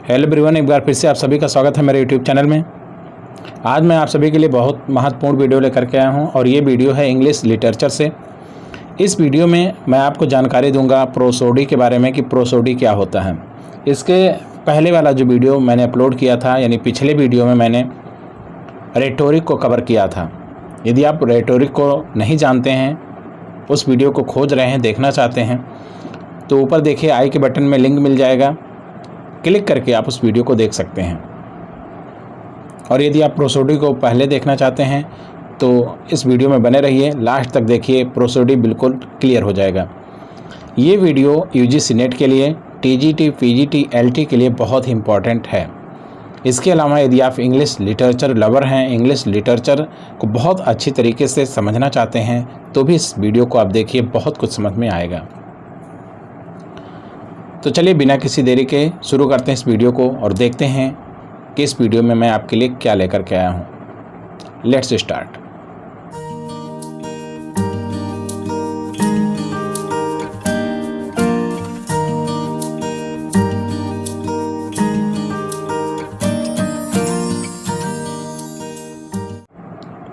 Hello everyone, एक बार फिर से आप सभी का स्वागत है मेरे यूट्यूब चैनल में। आज मैं आप सभी के लिए बहुत महत्वपूर्ण वीडियो लेकर के आया हूं और ये वीडियो है इंग्लिश लिटरेचर से। इस वीडियो में मैं आपको जानकारी दूंगा प्रोसोडी के बारे में कि प्रोसोडी क्या होता है। इसके पहले वाला जो वीडियो मैंने अपलोड किया था, यानी पिछले वीडियो में मैंने रेटोरिक को कवर किया था। यदि आप रेटोरिक को नहीं जानते हैं, उस वीडियो को खोज रहे हैं, देखना चाहते हैं, तो ऊपर देखिए आई के बटन में लिंक मिल जाएगा, क्लिक करके आप उस वीडियो को देख सकते हैं। और यदि आप प्रोसोडी को पहले देखना चाहते हैं तो इस वीडियो में बने रहिए, लास्ट तक देखिए, प्रोसोडी बिल्कुल क्लियर हो जाएगा। ये वीडियो यूजीसी नेट के लिए, टीजीटी, पीजीटी, एलटी के लिए बहुत ही इम्पॉर्टेंट है। इसके अलावा यदि आप इंग्लिश लिटरेचर लवर हैं, इंग्लिश लिटरेचर को बहुत अच्छी तरीके से समझना चाहते हैं, तो भी इस वीडियो को आप देखिए, बहुत कुछ समझ में आएगा। तो चलिए बिना किसी देरी के शुरू करते हैं इस वीडियो को और देखते हैं कि इस वीडियो में मैं आपके लिए क्या लेकर के आया हूँ। Let's start.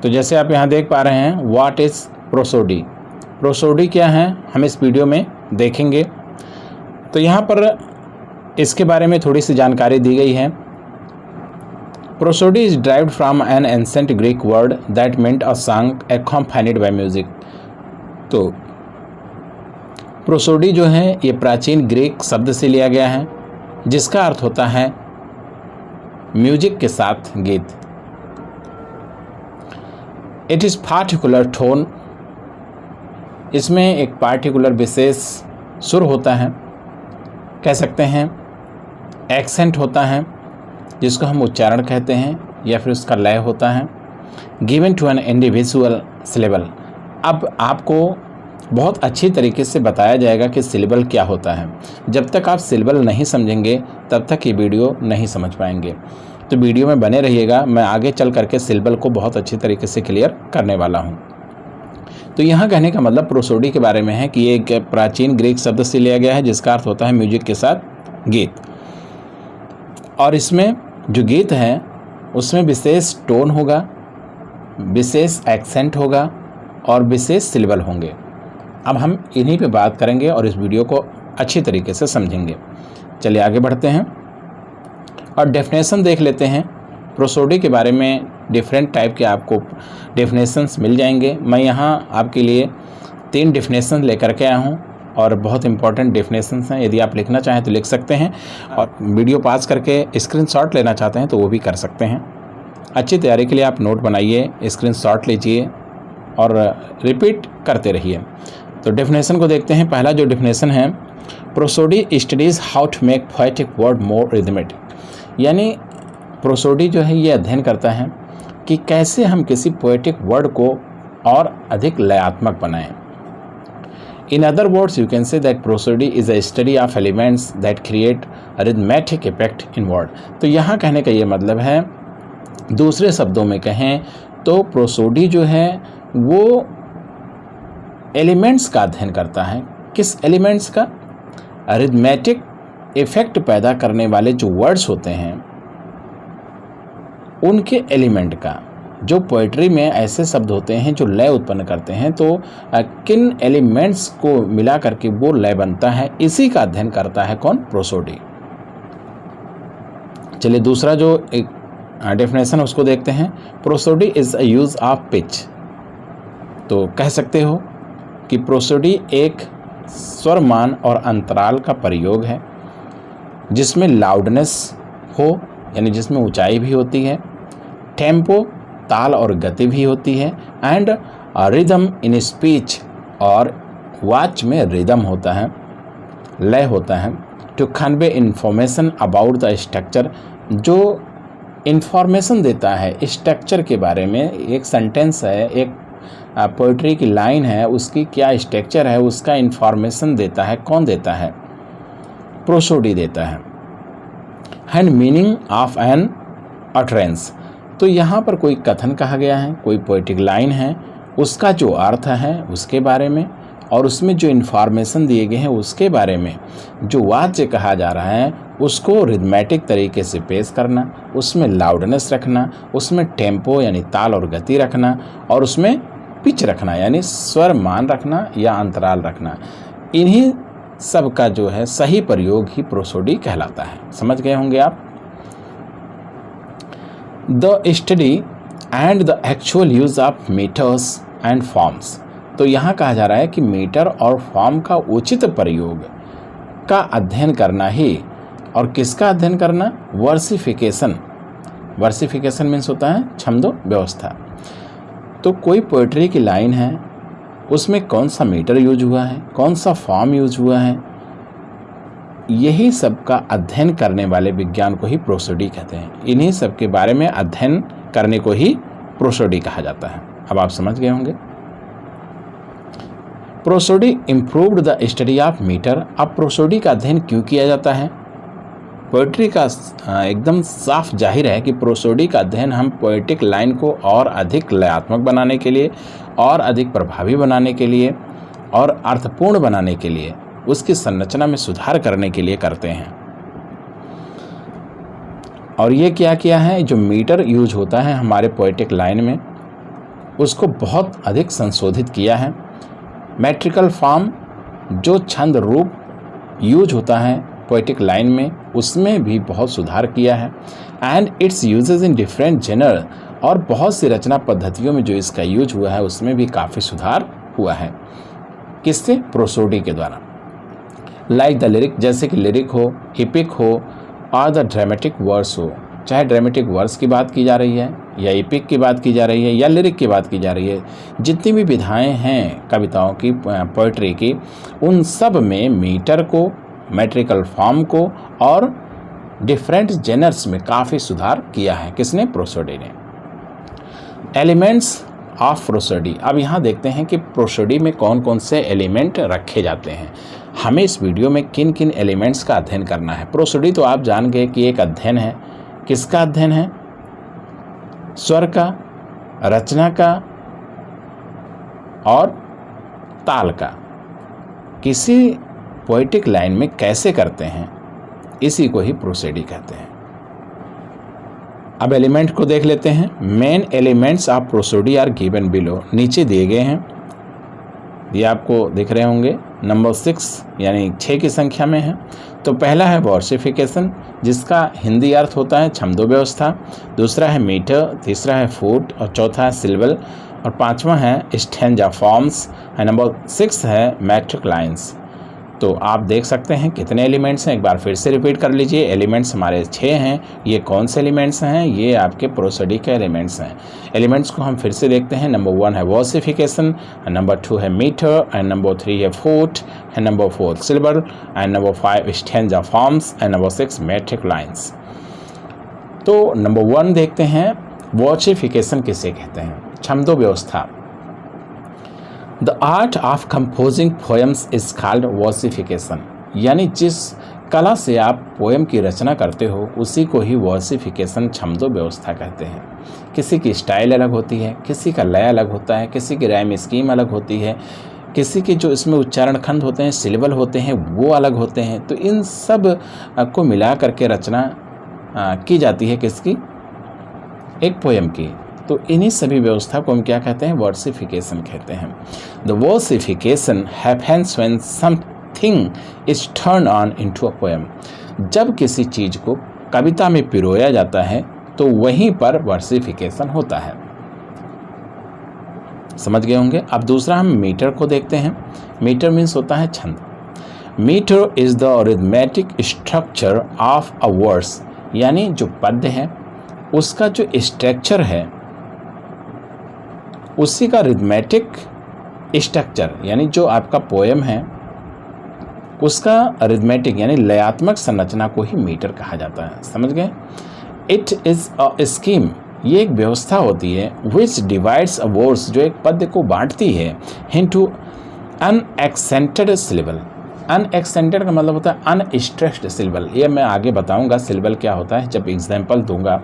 तो जैसे आप यहाँ देख पा रहे हैं, व्हाट इज़ प्रोसोडी। प्रोसोडी क्या है, हम इस वीडियो में देखेंगे। तो यहाँ पर इसके बारे में थोड़ी सी जानकारी दी गई है। Prosody is derived from an ancient Greek word that meant a song accompanied by music. तो प्रोसोडी जो है ये प्राचीन ग्रीक शब्द से लिया गया है, जिसका अर्थ होता है म्यूजिक के साथ गीत। इट इज़ पार्टिकुलर टोन, इसमें एक पार्टिकुलर विशेष सुर होता है, कह सकते हैं एक्सेंट होता है, जिसको हम उच्चारण कहते हैं, या फिर उसका लय होता है। Given to an individual syllable. अब आपको बहुत अच्छी तरीके से बताया जाएगा कि सिलेबल क्या होता है। जब तक आप सिलेबल नहीं समझेंगे तब तक ये वीडियो नहीं समझ पाएंगे। तो वीडियो में बने रहिएगा, मैं आगे चल करके सिलेबल को बहुत अच्छी तरीके से क्लियर करने वाला हूँ। तो यहाँ कहने का मतलब प्रोसोडी के बारे में है कि ये एक प्राचीन ग्रीक शब्द से लिया गया है, जिसका अर्थ होता है म्यूजिक के साथ गीत। और इसमें जो गीत है उसमें विशेष टोन होगा, विशेष एक्सेंट होगा और विशेष सिलेबल होंगे। अब हम इन्हीं पे बात करेंगे और इस वीडियो को अच्छी तरीके से समझेंगे। चलिए आगे बढ़ते हैं और डेफिनेशन देख लेते हैं। प्रोसोडी के बारे में डिफरेंट टाइप के आपको डेफिनेशंस मिल जाएंगे। मैं यहाँ आपके लिए 3 डेफिनेशन लेकर के आया हूँ और बहुत इंपॉर्टेंट डेफिनेशंस हैं। यदि आप लिखना चाहें तो लिख सकते हैं, और वीडियो पास करके स्क्रीनशॉट लेना चाहते हैं तो वो भी कर सकते हैं। अच्छी तैयारी के लिए आप नोट बनाइए, स्क्रीनशॉट लीजिए और रिपीट करते रहिए। तो डेफिनेशन को देखते हैं। पहला जो डेफिनेशन है, prosody studies how to make poetic word more rhythmic. यानी प्रोसोडी जो है ये अध्ययन करता है कि कैसे हम किसी पोएटिक वर्ड को और अधिक लयात्मक बनाएं। In other words you can say that prosody is a study of elements that create rhythmic effect in word. तो यहाँ कहने का ये मतलब है, दूसरे शब्दों में कहें तो प्रोसोडी जो है वो एलिमेंट्स का अध्ययन करता है। किस एलिमेंट्स का? रिदमेटिक इफेक्ट पैदा करने वाले जो वर्ड्स होते हैं उनके एलिमेंट का। जो पोइट्री में ऐसे शब्द होते हैं जो लय उत्पन्न करते हैं, तो किन एलिमेंट्स को मिला करके वो लय बनता है, इसी का अध्ययन करता है कौन? प्रोसोडी। चलिए दूसरा जो एक डेफिनेशन उसको देखते हैं। Prosody is a use of pitch. तो कह सकते हो कि प्रोसोडी एक स्वरमान और अंतराल का प्रयोग है, जिसमें लाउडनेस हो, यानी जिसमें ऊंचाई भी होती है, टेम्पो ताल और गति भी होती है, एंड रिदम इन स्पीच, और वाच में रिदम होता है, लय होता है। To convey information about the structure, जो इंफॉर्मेशन देता है स्ट्रक्चर के बारे में। एक सेंटेंस है, एक पोइट्री की लाइन है, उसकी क्या स्ट्रक्चर है उसका इंफॉर्मेशन देता है। कौन देता है? प्रोसोडी देता है। And meaning of an utterance. तो यहाँ पर कोई कथन कहा गया है, कोई पोएटिक लाइन है, उसका जो अर्थ है उसके बारे में, और उसमें जो इन्फॉर्मेशन दिए गए हैं उसके बारे में जो वाच्य कहा जा रहा है उसको रिदमेटिक तरीके से पेश करना, उसमें लाउडनेस रखना, उसमें टेम्पो यानी ताल और गति रखना, और उसमें पिच रखना यानी स्वर मान रखना या अंतराल रखना। इन्हीं सब का जो है सही प्रयोग ही प्रोसोडी कहलाता है। समझ गए होंगे आप। The study and the actual use of metres and forms. तो यहाँ कहा जा रहा है कि मीटर और फॉर्म का उचित प्रयोग का अध्ययन करना ही, और किसका अध्ययन करना? वर्सिफिकेशन। वर्सिफिकेशन मीन्स होता है छंदो व्यवस्था। तो कोई पोएट्री की लाइन है, उसमें कौन सा मीटर यूज हुआ है, कौन सा फॉर्म यूज हुआ है, यही सब का अध्ययन करने वाले विज्ञान को ही प्रोसोडी कहते हैं। इन्हीं सब के बारे में अध्ययन करने को ही प्रोसोडी कहा जाता है। अब आप समझ गए होंगे। Prosody improved the study of metre. अब प्रोसोडी का अध्ययन क्यों किया जाता है? पोएट्री का एकदम साफ जाहिर है कि प्रोसोडी का अध्ययन हम पोएटिक लाइन को और अधिक लयात्मक बनाने के लिए, और अधिक प्रभावी बनाने के लिए, और अर्थपूर्ण बनाने के लिए, उसकी संरचना में सुधार करने के लिए करते हैं। और ये क्या किया है? जो मीटर यूज होता है हमारे पोएटिक लाइन में, उसको बहुत अधिक संशोधित किया है। मैट्रिकल फॉर्म जो छंद रूप यूज होता है पोएटिक लाइन में, उसमें भी बहुत सुधार किया है। And its uses in different genre, और बहुत सी रचना पद्धतियों में जो इसका यूज हुआ है उसमें भी काफ़ी सुधार हुआ है। किससे? प्रोसोडी के द्वारा। लाइक द लिरिक, जैसे कि लिरिक हो, एपिक हो, और द ड्रामेटिक वर्स हो। चाहे ड्रामेटिक वर्स की बात की जा रही है, या एपिक की बात की जा रही है, या लिरिक की बात की जा रही है, जितनी भी विधाएं हैं कविताओं की, पोएट्री की, उन सब में मीटर को, मैट्रिकल फॉर्म को और डिफरेंट जेनर्स में काफ़ी सुधार किया है। किसने? प्रोसोडी ने। Elements of prosody. अब यहाँ देखते हैं कि प्रोसोडी में कौन कौन से एलिमेंट रखे जाते हैं। हमें इस वीडियो में किन किन एलिमेंट्स का अध्ययन करना है। प्रोसोडी तो आप जान गए कि एक अध्ययन है। किसका अध्ययन है? स्वर का, रचना का और ताल का। किसी पोएटिक लाइन में कैसे करते हैं, इसी को ही प्रोसोडी कहते हैं। अब एलिमेंट को देख लेते हैं। Main elements of prosody are given below. नीचे दिए गए हैं, ये आपको दिख रहे होंगे। नंबर 6 यानी 6 की संख्या में है। तो पहला है वर्सिफिकेशन, जिसका हिंदी अर्थ होता है छंदो व्यवस्था। दूसरा है मीटर, तीसरा है फुट, और चौथा है सिलेबल, और पांचवा है स्टैंजा फॉर्म्स, और नंबर 6 है मैट्रिक लाइन्स। तो आप देख सकते हैं कितने एलिमेंट्स हैं। एक बार फिर से रिपीट कर लीजिए। एलिमेंट्स हमारे 6 हैं। ये कौन से एलिमेंट्स हैं? ये आपके प्रोसोडी के एलिमेंट्स हैं। एलिमेंट्स को हम फिर से देखते हैं। नंबर 1 है वर्सिफिकेशन, नंबर 2 है मीटर, एंड नंबर 3 है foot, and number 4 syllable, and number 5 stanza forms, and number 6 metric lines. तो नंबर 1 देखते हैं, वर्सिफिकेशन किसे कहते हैं? छंदो व्यवस्था। The art of composing poems is called versification. यानी जिस कला से आप पोएम की रचना करते हो उसी को ही वर्सिफिकेशन, छंदो व्यवस्था कहते हैं। किसी की स्टाइल अलग होती है, किसी का लय अलग होता है, किसी की राइम स्कीम अलग होती है, किसी के जो इसमें उच्चारण खंड होते हैं, सिलेबल होते हैं, वो अलग होते हैं। तो इन सब को मिला करके रचना की जाती है किसकी? एक पोएम की। तो इन्हीं सभी व्यवस्था को हम क्या कहते हैं? वर्सिफिकेशन कहते हैं। The versification happens when something is turn on into a poem. जब किसी चीज को कविता में पिरोया जाता है तो वहीं पर वर्सिफिकेशन होता है। समझ गए होंगे। अब दूसरा हम मीटर को देखते हैं। मीटर मीन्स होता है छंद। Metre is the rhythmic structure of a verse. यानी जो पद्य है उसका जो स्ट्रक्चर है उसी का रिथमेटिक स्ट्रक्चर, यानी जो आपका पोएम है उसका रिथमेटिक यानी लयात्मक संरचना को ही मीटर कहा जाता है। समझ गए। It is a scheme. ये एक व्यवस्था होती है विच डिवाइड्स अ वर्स, जो एक पद्य को बांटती है, इनटू अनएक्सेंटेड सिलेबल। अनएक्सेंटेड का मतलब होता है अनस्ट्रेस्ड सिलेबल। ये मैं आगे बताऊंगा सिलेबल क्या होता है जब एग्जाम्पल दूंगा।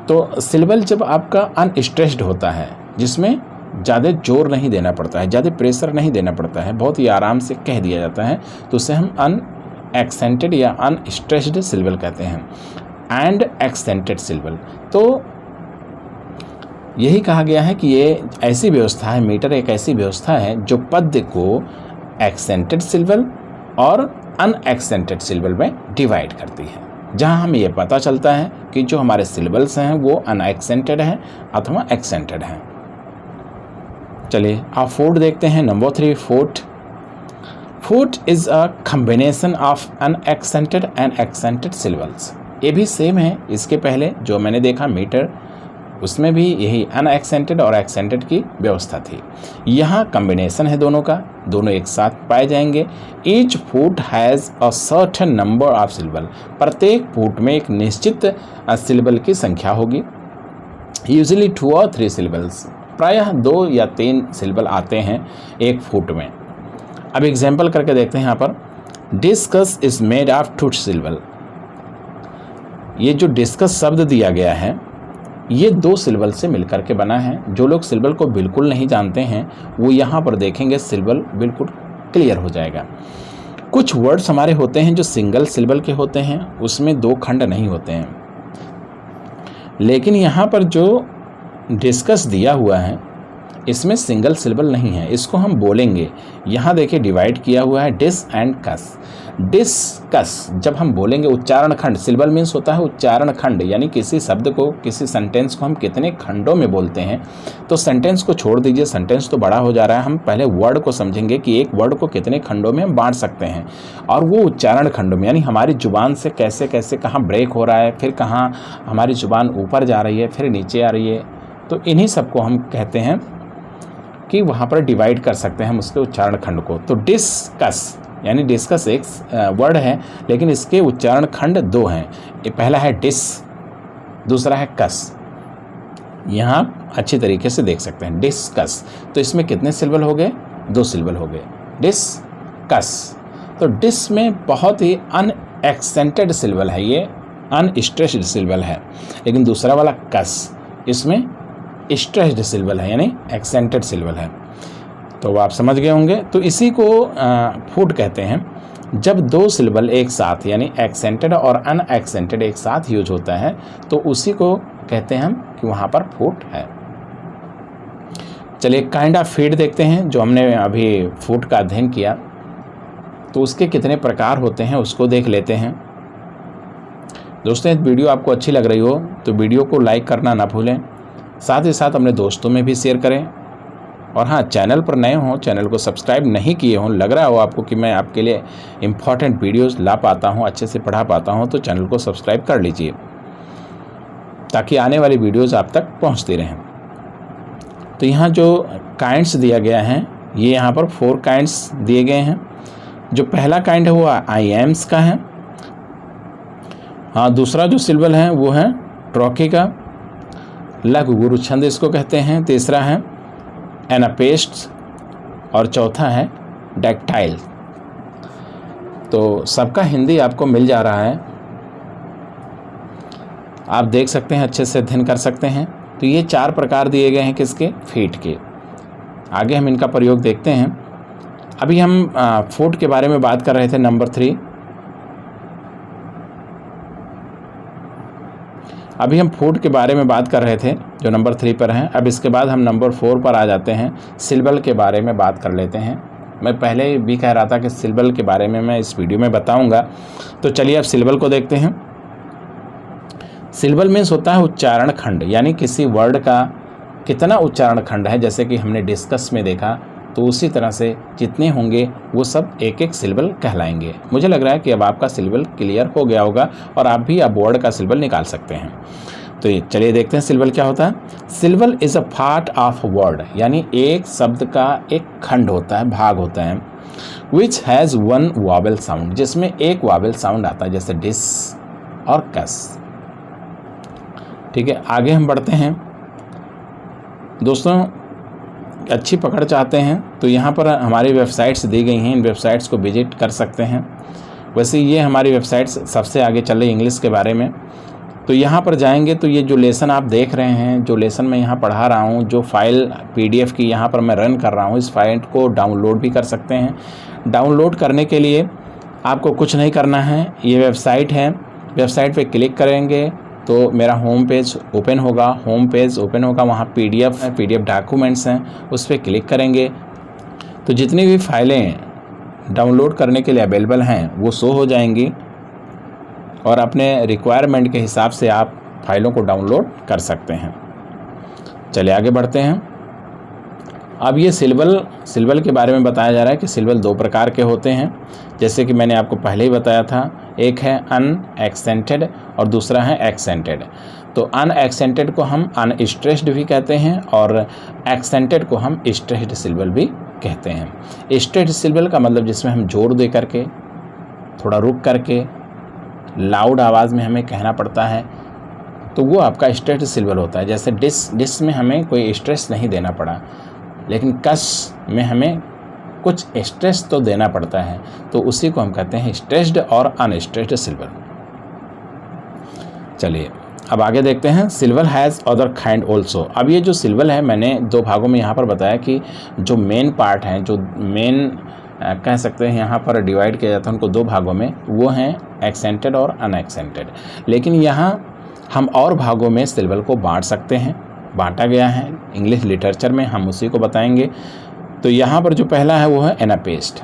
तो सिलेबल जब आपका अनस्ट्रेस्ड होता है, जिसमें ज़्यादा जोर नहीं देना पड़ता है, ज़्यादा प्रेशर नहीं देना पड़ता है, बहुत ही आराम से कह दिया जाता है, तो उसे हम अनएक्सेंटेड या अनस्ट्रेस्ड सिलेबल कहते हैं। एंड एक्सेंटेड सिलेबल, तो यही कहा गया है कि ये ऐसी व्यवस्था है, मीटर एक ऐसी व्यवस्था है जो पद्य को एक्सेंटेड सिलेबल और अनएक्सेंटेड सिलेबल में डिवाइड करती है, जहां हमें ये पता चलता है कि जो हमारे सिलेबल्स हैं वो अनएक्सेंटेड हैं अथवा एक्सेंटेड हैं। चलिए आप फोर्ट देखते हैं। Number 3, fort. Fort is a combination of unaccented and accented syllables. ये भी सेम है, इसके पहले जो मैंने देखा मीटर, उसमें भी यही अनएक्सेंटेड और एक्सेंटेड की व्यवस्था थी। यहाँ कॉम्बिनेशन है दोनों का, दोनों एक साथ पाए जाएंगे। Each foot has a certain number of syllable. प्रत्येक फुट में एक निश्चित सिलेबल की संख्या होगी। यूजुअली 2 और 3 सिलेबल्स, प्रायः 2 या 3 सिलेबल आते हैं एक फुट में। अब एग्जाम्पल करके देखते हैं यहाँ पर। Discuss is made of 2 syllable. ये जो डिस्कस शब्द दिया गया है ये 2 सिलेबल से मिलकर के बना है। जो लोग सिलेबल को बिल्कुल नहीं जानते हैं वो यहाँ पर देखेंगे, सिलेबल बिल्कुल क्लियर हो जाएगा। कुछ वर्ड्स हमारे होते हैं जो सिंगल सिलेबल के होते हैं, उसमें 2 खंड नहीं होते हैं, लेकिन यहाँ पर जो डिस्कस दिया हुआ है इसमें सिंगल सिलेबल नहीं है, इसको हम बोलेंगे। यहाँ देखिए डिवाइड किया हुआ है डिस एंड कस। डिस्कस जब हम बोलेंगे, उच्चारण खंड, सिलेबल मीन्स होता है उच्चारण खंड, यानी किसी शब्द को, किसी सेंटेंस को हम कितने खंडों में बोलते हैं। तो सेंटेंस को छोड़ दीजिए, सेंटेंस तो बड़ा हो जा रहा है, हम पहले वर्ड को समझेंगे कि एक वर्ड को कितने खंडों में हम बांट सकते हैं, और वो उच्चारण खंडों में, यानी हमारी जुबान से कैसे कैसे कहाँ ब्रेक हो रहा है, फिर कहाँ हमारी जुबान ऊपर जा रही है, फिर नीचे आ रही है। तो इन्हीं सबको हम कहते हैं कि वहाँ पर डिवाइड कर सकते हैं हम उसके उच्चारण खंड को। तो डिस्कस यानी डिस्कस एक वर्ड है, लेकिन इसके उच्चारण खंड 2 हैं। पहला है डिस, दूसरा है कस। यहाँ अच्छी तरीके से देख सकते हैं डिस्कस। तो इसमें कितने सिलेबल हो गए? 2 सिलेबल हो गए, डिस्कस। तो डिस में बहुत ही अनएक्सेंटेड सिलेबल है, ये अनस्ट्रेस्ड सिलेबल है, लेकिन दूसरा वाला कस इसमें स्ट्रेस्ड सिलेबल है, यानी एक्सेंटेड सिलेबल है। तो आप समझ गए होंगे। तो इसी को फुट कहते हैं। जब 2 सिलेबल एक साथ, यानी एक्सेंटेड और अनएक्सेंटेड एक साथ यूज होता है, तो उसी को कहते हैं हम कि वहाँ पर फुट है। चलिए काइंड ऑफ फीड देखते हैं, जो हमने अभी फुट का अध्ययन किया, तो उसके कितने प्रकार होते हैं उसको देख लेते हैं। दोस्तों यदि वीडियो आपको अच्छी लग रही हो तो वीडियो को लाइक करना ना भूलें, साथ ही साथ अपने दोस्तों में भी शेयर करें। और हाँ, चैनल पर नए हों, चैनल को सब्सक्राइब नहीं किए हों, लग रहा हो आपको कि मैं आपके लिए इम्पॉर्टेंट वीडियोस ला पाता हूं, अच्छे से पढ़ा पाता हूं, तो चैनल को सब्सक्राइब कर लीजिए ताकि आने वाली वीडियोस आप तक पहुंचती रहें। तो यहाँ जो काइंड्स दिया गया है, ये यहाँ पर 4 काइंड्स दिए गए हैं। जो पहला काइंड है वो आई एम्स का है। हाँ, दूसरा जो सिलेबल है वो है ट्रॉकी का, लघु गुरु छंद इसको कहते हैं। तीसरा है एनापेस्ट और चौथा है डैक्टाइल। तो सबका हिंदी आपको मिल जा रहा है, आप देख सकते हैं, अच्छे से अध्ययन कर सकते हैं। तो ये 4 प्रकार दिए गए हैं किसके? फीट के। आगे हम इनका प्रयोग देखते हैं। अभी हम फुट के बारे में बात कर रहे थे, नंबर 3। अभी हम फुट के बारे में बात कर रहे थे जो नंबर 3 पर हैं। अब इसके बाद हम नंबर 4 पर आ जाते हैं, सिलेबल के बारे में बात कर लेते हैं। मैं पहले भी कह रहा था कि सिलेबल के बारे में मैं इस वीडियो में बताऊंगा। तो चलिए अब सिलेबल को देखते हैं। सिलेबल मीन्स होता है उच्चारण खंड, यानी किसी वर्ड का कितना उच्चारण खंड है। जैसे कि हमने डिस्कस में देखा, तो उसी तरह से जितने होंगे वो सब एक एक सिलेबल कहलाएंगे। मुझे लग रहा है कि अब आपका सिलेबल क्लियर हो गया होगा और आप भी अब वर्ड का सिलेबल निकाल सकते हैं। तो ये चलिए देखते हैं सिलेबल क्या होता है। Syllable is a part of word, यानी एक शब्द का एक खंड होता है, भाग होता है। विच हैज़ 1 वॉवेल साउंड, जिसमें एक वॉवेल साउंड आता है, जैसे डिस और कस। ठीक है, आगे हम बढ़ते हैं। दोस्तों अच्छी पकड़ चाहते हैं तो यहाँ पर हमारी वेबसाइट्स दी गई हैं, इन वेबसाइट्स को विजिट कर सकते हैं। वैसे ये हमारी वेबसाइट्स सबसे आगे चल रही इंग्लिश के बारे में। तो यहाँ पर जाएंगे तो ये जो लेसन आप देख रहे हैं, जो लेसन मैं यहाँ पढ़ा रहा हूँ, जो फाइल PDF की यहाँ पर मैं रन कर रहा हूँ, इस फाइल को डाउनलोड भी कर सकते हैं। डाउनलोड करने के लिए आपको कुछ नहीं करना है, ये वेबसाइट है, वेबसाइट पे क्लिक करेंगे तो मेरा होम पेज ओपन होगा। होम पेज ओपन होगा, वहाँ PDF डॉक्यूमेंट्स हैं, उस पर क्लिक करेंगे तो जितनी भी फाइलें डाउनलोड करने के लिए अवेलेबल हैं वो शो हो जाएंगी और अपने रिक्वायरमेंट के हिसाब से आप फाइलों को डाउनलोड कर सकते हैं। चलिए आगे बढ़ते हैं। अब ये सिलेबल के बारे में बताया जा रहा है कि सिलेबल 2 प्रकार के होते हैं, जैसे कि मैंने आपको पहले ही बताया था। एक है अनएक्सेंटेड और दूसरा है एक्सेंटेड। तो अनएक्सेंटेड को हम अनस्ट्रेस्ड भी कहते हैं और एक्सेंटेड को हम स्ट्रेस्ड सिलेबल भी कहते हैं। स्ट्रेस्ड सिलेबल का मतलब जिसमें हम जोर दे करके, थोड़ा रुक करके, लाउड आवाज़ में हमें कहना पड़ता है, तो वो आपका स्ट्रेस्ड सिलेबल होता है। जैसे डिस में हमें कोई स्ट्रेस नहीं देना पड़ा, लेकिन कस में हमें कुछ स्ट्रेस तो देना पड़ता है, तो उसी को हम कहते हैं स्ट्रेस्ड और अनस्ट्रेस्ड सिलेबल। चलिए अब आगे देखते हैं। Syllable has other kind also. अब ये जो सिलेबल है मैंने 2 भागों में यहाँ पर बताया कि जो मेन पार्ट हैं, जो मेन कह सकते हैं यहाँ पर डिवाइड किया जाता है उनको 2 भागों में, वो हैं एक्सेंटेड और अनएक्सेंटेड। लेकिन यहाँ हम और भागों में सिलेबल को बांट सकते हैं, बांटा गया है इंग्लिश लिटरेचर में, हम उसी को बताएंगे। तो यहाँ पर जो पहला है वो है एनापेस्ट।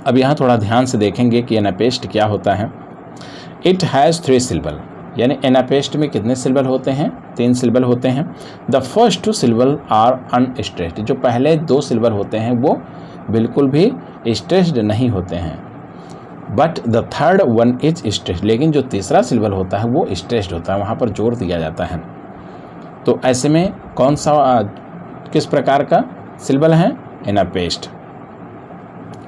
अब यहाँ थोड़ा ध्यान से देखेंगे कि एनापेस्ट क्या होता है। इट हैज़ 3 सिलेबल, यानी एनापेस्ट में कितने सिलेबल होते हैं? 3 सिलेबल होते हैं। The first 2 syllable are unstressed. जो पहले 2 सिलेबल होते हैं वो बिल्कुल भी स्ट्रेस्ड नहीं होते हैं। But the third one is stressed. लेकिन जो तीसरा सिलेबल होता है वो स्ट्रेस्ड होता है, वहाँ पर जोर दिया जाता है। तो ऐसे में कौन सा किस प्रकार का सिलेबल है? एनापेस्ट।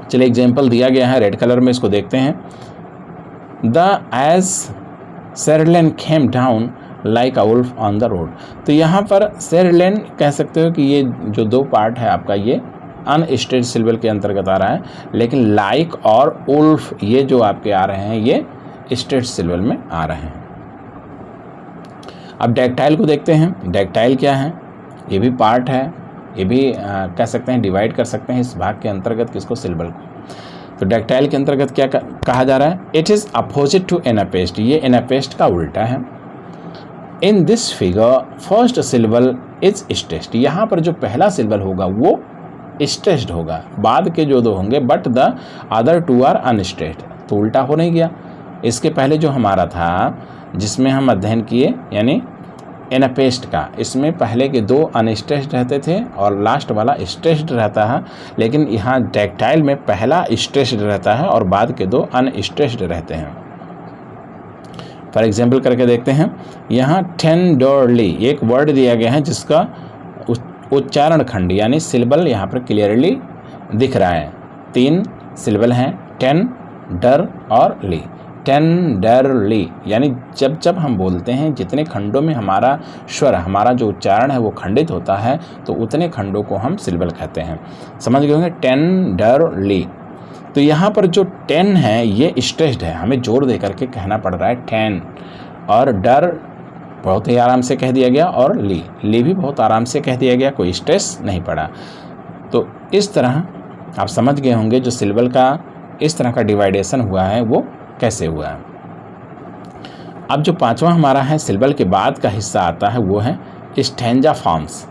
चलिए एग्जाम्पल दिया गया है रेड कलर में, इसको देखते हैं। The Assyrian came down like a wolf on the road. तो यहाँ पर सेरलेन कह सकते हो कि ये जो 2 पार्ट है आपका, ये अनस्ट्रेस्ड सिलेबल के अंतर्गत आ रहा है, लेकिन लाइक और उल्फ ये जो आपके आ रहे हैं ये स्ट्रेस्ड सिलेबल में आ रहे हैं। अब डैक्टाइल को देखते हैं। डैक्टाइल क्या है? ये भी पार्ट है, ये भी कह सकते हैं डिवाइड कर सकते हैं इस भाग के अंतर्गत किसको? सिलेबल को। तो डैक्टाइल के अंतर्गत क्या कहा जा रहा है? It is opposite to anapest. ये एनापेस्ट का उल्टा है। In this figure first syllable is stressed. यहाँ पर जो पहला सिलेबल होगा वो स्ट्रेस्ड होगा, बाद के जो 2 होंगे but the other 2 are unstressed. तो उल्टा हो नहीं गया। इसके पहले जो हमारा था जिसमें हम अध्ययन किए, यानी एनापेस्ट का, इसमें पहले के 2 अनस्ट्रेस्ड रहते थे और लास्ट वाला स्ट्रेस्ड रहता है। लेकिन यहाँ डैक्टाइल में पहला स्ट्रेस्ड रहता है और बाद के 2 अनस्ट्रेस्ड रहते हैं। फॉर एग्जाम्पल करके देखते हैं। यहाँ टेंडरली एक वर्ड दिया गया है जिसका उच्चारण खंड यानी सिलेबल यहाँ पर क्लियरली दिख रहा है। 3 सिलेबल हैं, टेन, डर और ली। टेंडरली यानी जब हम बोलते हैं जितने खंडों में हमारा स्वर, हमारा जो उच्चारण है वो खंडित होता है, तो उतने खंडों को हम सिलेबल कहते हैं। समझ गए होंगे? टेंडरली। तो यहाँ पर जो 10 है ये स्ट्रेस्ड है, हमें जोर दे करके कहना पड़ रहा है 10। और डर बहुत ही आराम से कह दिया गया और ली भी बहुत आराम से कह दिया गया, कोई स्ट्रेस नहीं पड़ा। तो इस तरह आप समझ गए होंगे जो सिलेबल का इस तरह का डिवाइडेशन हुआ है वो कैसे हुआ है। अब जो 5वां हमारा है सिलेबल के बाद का हिस्सा आता है वो है स्टैंजा फॉर्म्स।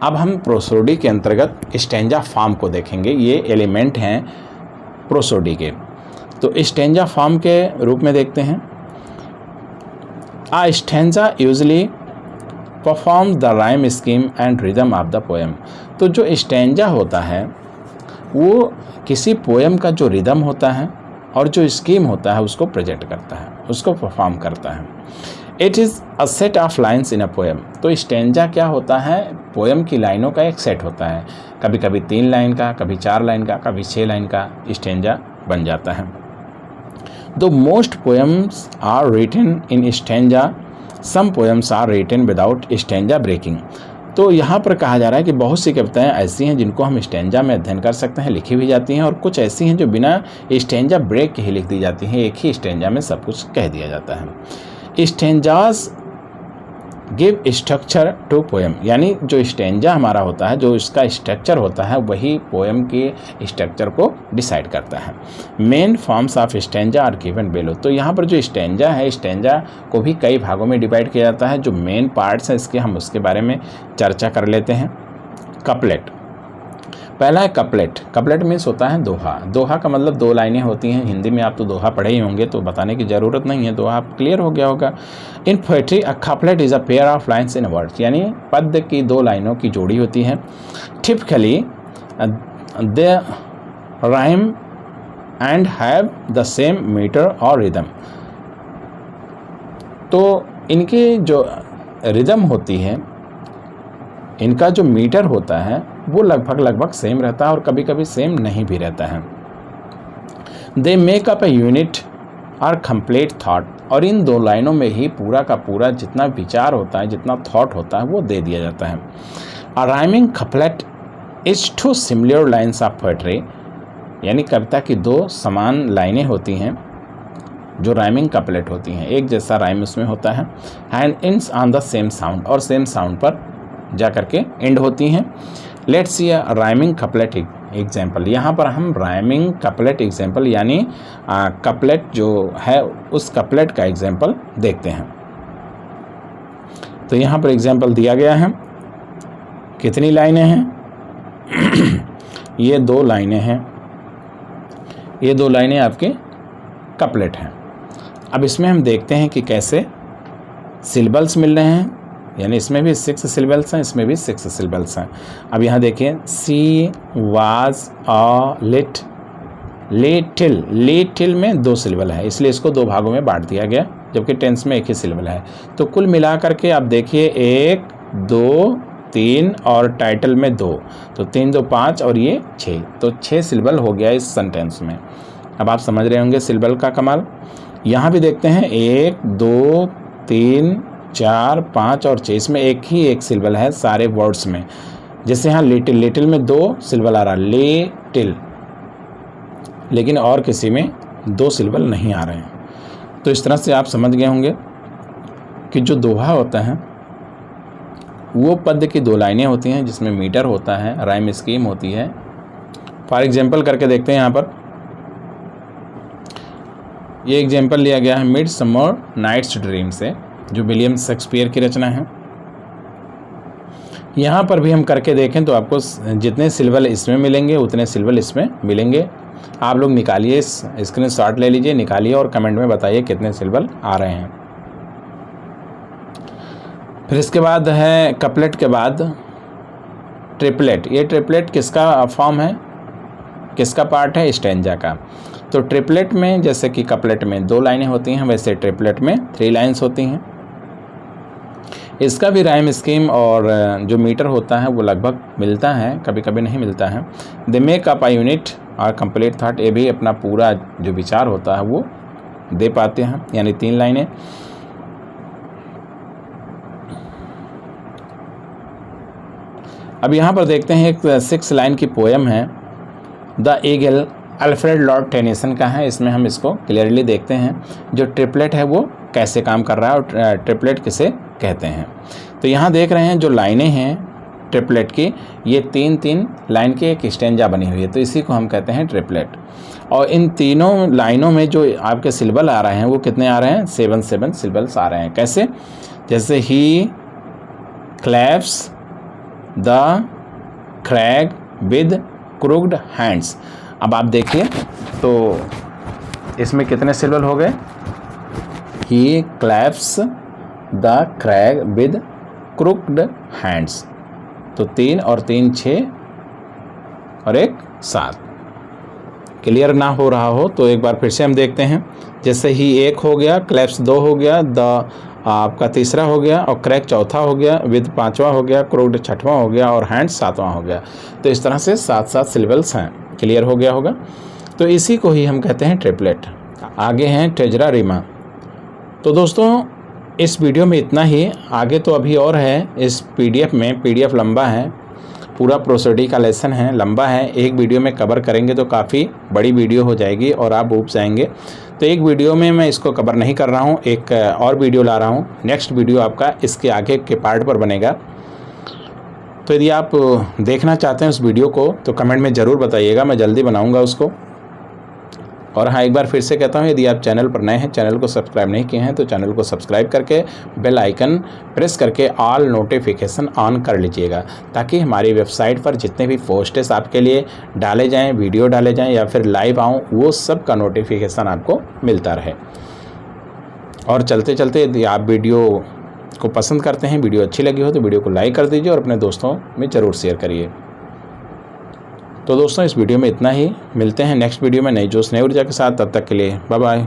अब हम प्रोसोडी के अंतर्गत स्टैंजा फॉर्म को देखेंगे। ये एलिमेंट हैं प्रोसोडी के। तो स्टैंजा फॉर्म के रूप में देखते हैं। A stanza usually performs the rhyme scheme and rhythm of the poem। तो जो स्टैंजा होता है वो किसी पोएम का जो रिदम होता है और जो स्कीम होता है उसको प्रेजेंट करता है, उसको परफॉर्म करता है। It is a set of lines in a poem. तो स्टैंजा क्या होता है? पोएम की लाइनों का एक सेट होता है। कभी कभी 3 लाइन का, कभी 4 लाइन का, कभी 6 लाइन का स्टैंजा बन जाता है। Though most poems are written in stanza, some poems are written without stanza breaking। तो यहाँ पर कहा जा रहा है कि बहुत सी कविताएं ऐसी हैं जिनको हम स्टैंजा में अध्ययन कर सकते हैं, लिखी भी जाती हैं, और कुछ ऐसी हैं जो बिना स्टैंजा ब्रेक के ही लिख दी जाती हैं, एक ही स्टैंजा में सब कुछ कह दिया जाता है। Stanzas give structure to poem, यानी जो स्टेंजा हमारा होता है, जो इसका स्ट्रक्चर होता है, वही पोएम के स्ट्रक्चर को डिसाइड करता है। Main forms of stanza are given below. तो यहाँ पर जो स्टेंजा है, स्टेंजा को भी कई भागों में डिवाइड किया जाता है। जो मेन पार्ट्स हैं इसके, हम उसके बारे में चर्चा कर लेते हैं। कपलेट, पहला है कपलेट। कपलेट मीन्स होता है दोहा। दोहा का मतलब 2 लाइनें होती हैं। हिंदी में आप तो दोहा पढ़े ही होंगे, तो बताने की ज़रूरत नहीं है, दोहा आप क्लियर हो गया होगा। In poetry a couplet is a pair of lines in words, यानी पद्य की 2 लाइनों की जोड़ी होती है। Typically they rhyme and have the same metre और रिदम। तो इनकी जो रिदम होती है, इनका जो मीटर होता है, वो लगभग सेम रहता है और कभी कभी सेम नहीं भी रहता है। They make up a unit और कंप्लीट थाट, और इन 2 लाइनों में ही पूरा का पूरा जितना विचार होता है, जितना थॉट होता है, वो दे दिया जाता है। अ rhyming couplet is 2 similar lines of poetry, यानी कविता की 2 समान लाइनें होती हैं जो राइमिंग कपलेट होती हैं, एक जैसा राइम उसमें होता है। And ends on the same sound, और सेम साउंड पर जा करके एंड होती हैं। Let's see a rhyming couplet example. यहाँ पर हम राइमिंग कपलेट एग्जाम्पल, यानी कपलेट जो है उस कपलेट का एग्जाम्पल देखते हैं। तो यहाँ पर एग्जाम्पल दिया गया है। कितनी लाइनें हैं? ये 2 लाइनें हैं। ये 2 लाइनें आपके कपलेट हैं। अब इसमें हम देखते हैं कि कैसे सिलेबल्स मिल रहे हैं, यानी इसमें भी 6 सिलेबल्स हैं, इसमें भी 6 सिलेबल्स हैं। अब यहाँ देखिए, she was a little, little में 2 सिलेबल है, इसलिए इसको 2 भागों में बांट दिया गया, जबकि टेंस में 1 ही सिलेबल है। तो कुल मिला करके आप देखिए 1 2 3 और टाइटल में 2, तो 3 2 5 और ये 6, तो 6 सिलेबल हो गया इस सेंटेंस में। अब आप समझ रहे होंगे सिलेबल का कमाल। यहाँ भी देखते हैं 1 2 3 4 5 और 6, इसमें 1 सिलेबल है सारे वर्ड्स में। जैसे यहाँ लिटिल, लिटिल में 2 सिलेबल आ रहा, लिटिल, लेकिन और किसी में 2 सिलेबल नहीं आ रहे हैं। तो इस तरह से आप समझ गए होंगे कि जो दोहा होता है वो पद्य की 2 लाइनें होती हैं, जिसमें मीटर होता है, राइम स्कीम होती है। फॉर एग्जाम्पल करके देखते हैं। यहाँ पर ये एग्जाम्पल लिया गया है मिडसमर नाइट्स ड्रीम से, जो विलियम शेक्सपियर की रचना है। यहाँ पर भी हम करके देखें तो आपको जितने सिलेबल इसमें मिलेंगे उतने सिलेबल इसमें मिलेंगे। आप लोग निकालिए, स्क्रीनशॉट ले लीजिए, निकालिए और कमेंट में बताइए कितने सिलेबल आ रहे हैं। फिर इसके बाद है कपलेट के बाद ट्रिपलेट। ये ट्रिपलेट किसका फॉर्म है, किसका पार्ट है? स्टेंजा का। तो ट्रिपलेट में जैसे कि कपलेट में 2 लाइनें होती हैं, वैसे ट्रिपलेट में 3 लाइन्स होती हैं। इसका भी राइम स्कीम और जो मीटर होता है वो लगभग मिलता है, कभी कभी नहीं मिलता है। They make up a unit और कंप्लीट थॉट, ये भी अपना पूरा जो विचार होता है वो दे पाते हैं, यानी 3 लाइनें। अब यहाँ पर देखते हैं एक 6 लाइन की पोएम है, the eagle, Alfred Lord Tennyson का है। इसमें हम इसको क्लियरली देखते हैं जो ट्रिपलेट है वो कैसे काम कर रहा है और ट्रिपलेट किसे कहते हैं। तो यहाँ देख रहे हैं जो लाइनें हैं ट्रिपलेट की, ये 3-3 लाइन की एक स्टेंजा बनी हुई है, तो इसी को हम कहते हैं ट्रिपलेट। और इन तीनों लाइनों में जो आपके सिलेबल आ रहे हैं वो कितने आ रहे हैं? 7 सिलेबल्स आ रहे हैं। कैसे? जैसे he clasps the crag with crooked hands. अब आप देखिए तो इसमें कितने सिलेबल हो गए? He clasps the crag with crooked hands, तो 3 और 3 6 और 1 7। क्लियर ना हो रहा हो तो एक बार फिर से हम देखते हैं। जैसे ही 1 हो गया, क्लैप्स 2 हो गया, द आपका 3रा हो गया और क्रैक 4था हो गया, विद 5वां हो गया, क्रूक्ड 6वां हो गया और हैंड्स 7वां हो गया। तो इस तरह से 7 सिलेबल्स हैं। क्लियर हो गया होगा। तो इसी को ही हम कहते हैं ट्रिपलेट। आगे हैं ट्रेजरा रीमा। तो दोस्तों इस वीडियो में इतना ही, आगे तो अभी और है इस पीडीएफ में। पीडीएफ लंबा है, पूरा प्रोसीडी का लेसन है, लंबा है, एक वीडियो में कवर करेंगे तो काफ़ी बड़ी वीडियो हो जाएगी और आप ऊब जाएंगे। तो एक वीडियो में मैं इसको कवर नहीं कर रहा हूँ, एक और वीडियो ला रहा हूँ। नेक्स्ट वीडियो आपका इसके आगे के पार्ट पर बनेगा। तो यदि आप देखना चाहते हैं उस वीडियो को तो कमेंट में ज़रूर बताइएगा, मैं जल्दी बनाऊंगा उसको। और हाँ, एक बार फिर से कहता हूँ, यदि आप चैनल पर नए हैं, चैनल को सब्सक्राइब नहीं किए हैं तो चैनल को सब्सक्राइब करके बेल आइकन प्रेस करके ऑल नोटिफिकेशन ऑन कर लीजिएगा, ताकि हमारी वेबसाइट पर जितने भी पोस्टेस आपके लिए डाले जाएँ, वीडियो डाले जाएँ या फिर लाइव आऊँ, वो सब का नोटिफिकेशन आपको मिलता रहे। और चलते चलते यदि आप वीडियो को पसंद करते हैं, वीडियो अच्छी लगी हो तो वीडियो को लाइक कर दीजिए और अपने दोस्तों में ज़रूर शेयर करिए। तो दोस्तों, इस वीडियो में इतना ही। मिलते हैं नेक्स्ट वीडियो में नई जोश नई ऊर्जा के साथ। तब तक के लिए बाय बाय।